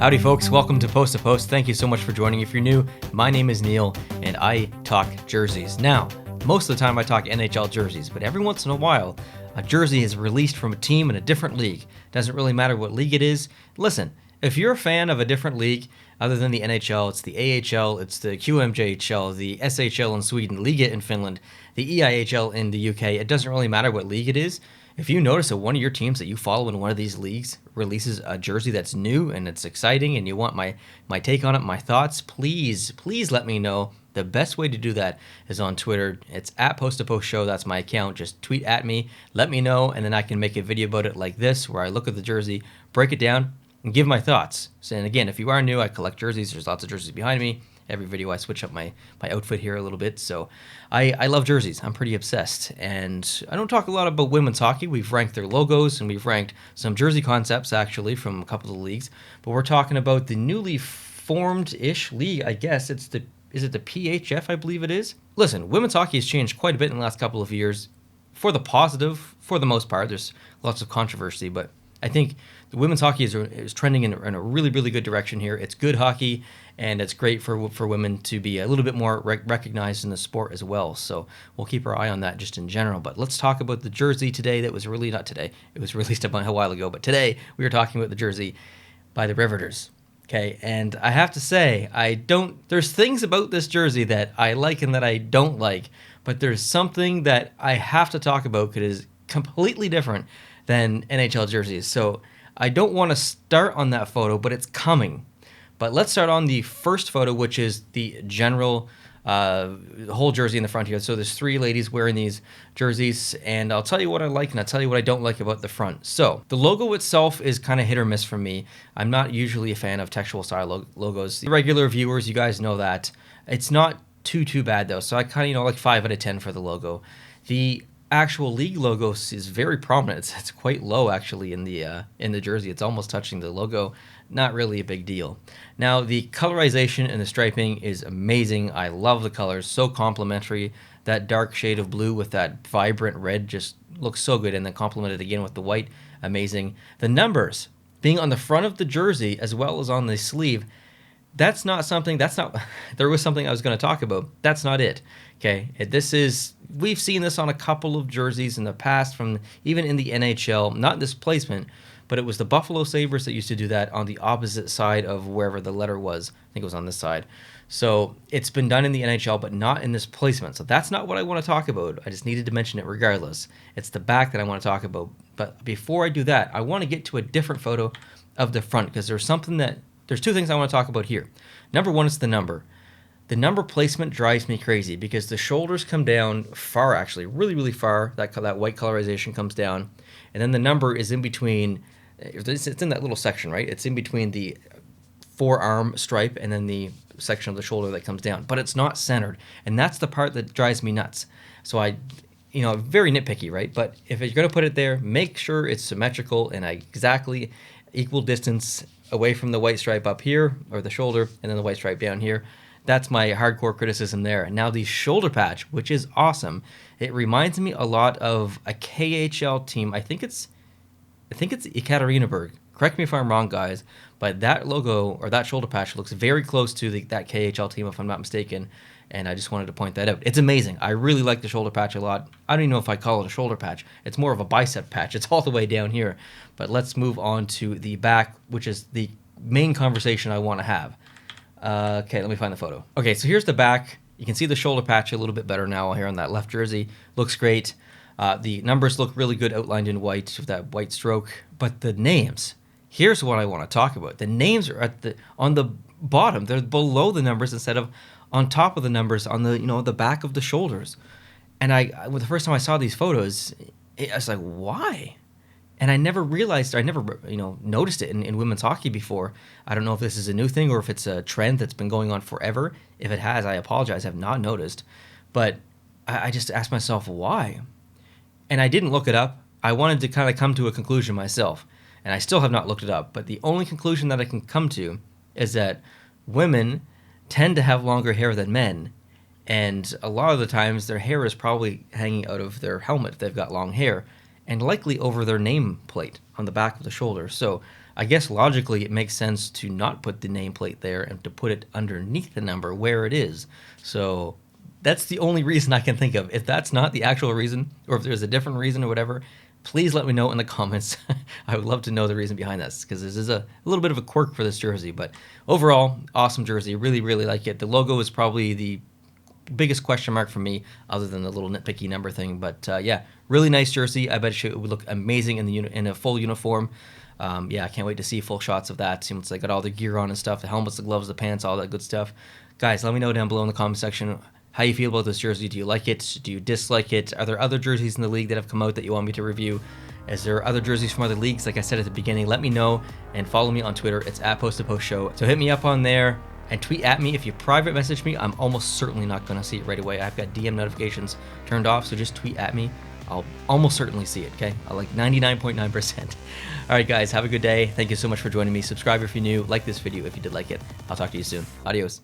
Howdy folks, welcome to Post to Post. Thank you so much for joining. If you're new, my name is Neil and I talk jerseys. Now, most of the time I talk NHL jerseys, but every once in a while, a jersey is released from a team in a different league. Doesn't really matter what league it is. Listen, if you're a fan of a different league other than the NHL, it's the AHL, it's the QMJHL, the SHL in Sweden, Liga in Finland, the EIHL in the UK, it doesn't really matter what league it is. If you notice that one of your teams that you follow in one of these leagues releases a jersey that's new and it's exciting and you want my take on it, my thoughts, please let me know. The best way to do that is on Twitter. It's at Post to Post Show. That's my account. Just tweet at me, let me know, and then I can make a video about it like this where I look at the jersey, break it down, and give my thoughts. So, and again, if you are new, I collect jerseys. There's lots of jerseys behind me. Every video I switch up my outfit here a little bit. So I love jerseys. I'm pretty obsessed. And I don't talk a lot about women's hockey. We've ranked their logos and we've ranked some jersey concepts actually from a couple of the leagues. But we're talking about the newly formed-ish league, I guess. Is it the PHF, I believe it is? Listen, women's hockey has changed quite a bit in the last couple of years. For the positive, for the most part. There's lots of controversy, but I think the women's hockey is trending in a really, really good direction here. It's good hockey, and it's great for women to be a little bit more recognized in the sport as well. So we'll keep our eye on that just in general. But let's talk about the jersey today that was really, not today, it was released a while ago, but today we were talking about the jersey by the Riveters. Okay, and I have to say, there's things about this jersey that I like and that I don't like, but there's something that I have to talk about because it is completely different than NHL jerseys. So I don't want to start on that photo, but it's coming. But let's start on the first photo, which is the general whole jersey in the front here. So there's three ladies wearing these jerseys, and I'll tell you what I like and I'll tell you what I don't like about the front. So the logo itself is kind of hit or miss for me. I'm not usually a fan of textual style logos. The regular viewers, you guys know that. It's not too bad though. So I kind of like 5 out of 10 for the logo. The actual league logo is very prominent. It's quite low actually in the jersey. It's almost touching the logo. Not really a big deal. Now the colorization and the striping is amazing. I love the colors, so complementary. That dark shade of blue with that vibrant red just looks so good, and then complemented again with the white, amazing. The numbers being on the front of the jersey as well as on the sleeve, there was something I was going to talk about. That's not it. Okay, we've seen this on a couple of jerseys in the past, from even in the NHL, not this placement, but it was the Buffalo Sabres that used to do that on the opposite side of wherever the letter was. I think it was on this side. So it's been done in the NHL, but not in this placement. So that's not what I want to talk about. I just needed to mention it regardless. It's the back that I want to talk about. But before I do that, I want to get to a different photo of the front, because there's two things I want to talk about here. Number one is the number. The number placement drives me crazy because the shoulders come down far, actually, really, really far. That white colorization comes down. And then the number is in between. It's in that little section, right? It's in between the forearm stripe and then the section of the shoulder that comes down. But it's not centered. And that's the part that drives me nuts. So very nitpicky, right? But if you're going to put it there, make sure it's symmetrical and exactly equal distance away from the white stripe up here, or the shoulder, and then the white stripe down here. That's my hardcore criticism there. Now the shoulder patch, which is awesome. It reminds me a lot of a KHL team. I think it's Ekaterinburg. Correct me if I'm wrong, guys, but that logo or that shoulder patch looks very close to that KHL team, if I'm not mistaken, and I just wanted to point that out. It's amazing. I really like the shoulder patch a lot. I don't even know if I call it a shoulder patch. It's more of a bicep patch. It's all the way down here. But let's move on to the back, which is the main conversation I want to have. Okay, let me find the photo. Okay, so here's the back. You can see the shoulder patch a little bit better now here on that left jersey. Looks great. The numbers look really good outlined in white with that white stroke. But the names, here's what I want to talk about. The names are on the bottom. They're below the numbers instead of on top of the numbers on the back of the shoulders. And the first time I saw these photos, I was like, why? And I never realized, noticed it in women's hockey before. I don't know if this is a new thing or if it's a trend that's been going on forever. If it has, I apologize. I have not noticed. But I just asked myself, why? And I didn't look it up. I wanted to kind of come to a conclusion myself. And I still have not looked it up. But the only conclusion that I can come to is that women tend to have longer hair than men. And a lot of the times their hair is probably hanging out of their helmet if they've got long hair, and likely over their nameplate on the back of the shoulder. So I guess logically it makes sense to not put the nameplate there and to put it underneath the number where it is. So that's the only reason I can think of. If that's not the actual reason, or if there's a different reason or whatever, please let me know in the comments. I would love to know the reason behind this, because this is a little bit of a quirk for this jersey. But overall, awesome jersey. Really, really like it. The logo is probably the biggest question mark for me, other than the little nitpicky number thing. But yeah, really nice jersey. I bet it would look amazing in a full uniform. Yeah, I can't wait to see full shots of that. Seems like got all the gear on and stuff, the helmets, the gloves, the pants, all that good stuff. Guys, let me know down below in the comment section how you feel about this jersey. Do you like it? Do you dislike it? Are there other jerseys in the league that have come out that you want me to review? Is there other jerseys from other leagues? Like I said at the beginning, let me know, and follow me on Twitter. It's @PostToPostShow. So hit me up on there and tweet at me. If you private message me, I'm almost certainly not going to see it right away. I've got DM notifications turned off, so just tweet at me. I'll almost certainly see it, okay? I like 99.9%. All right, guys, have a good day. Thank you so much for joining me. Subscribe if you're new. Like this video if you did like it. I'll talk to you soon. Adios.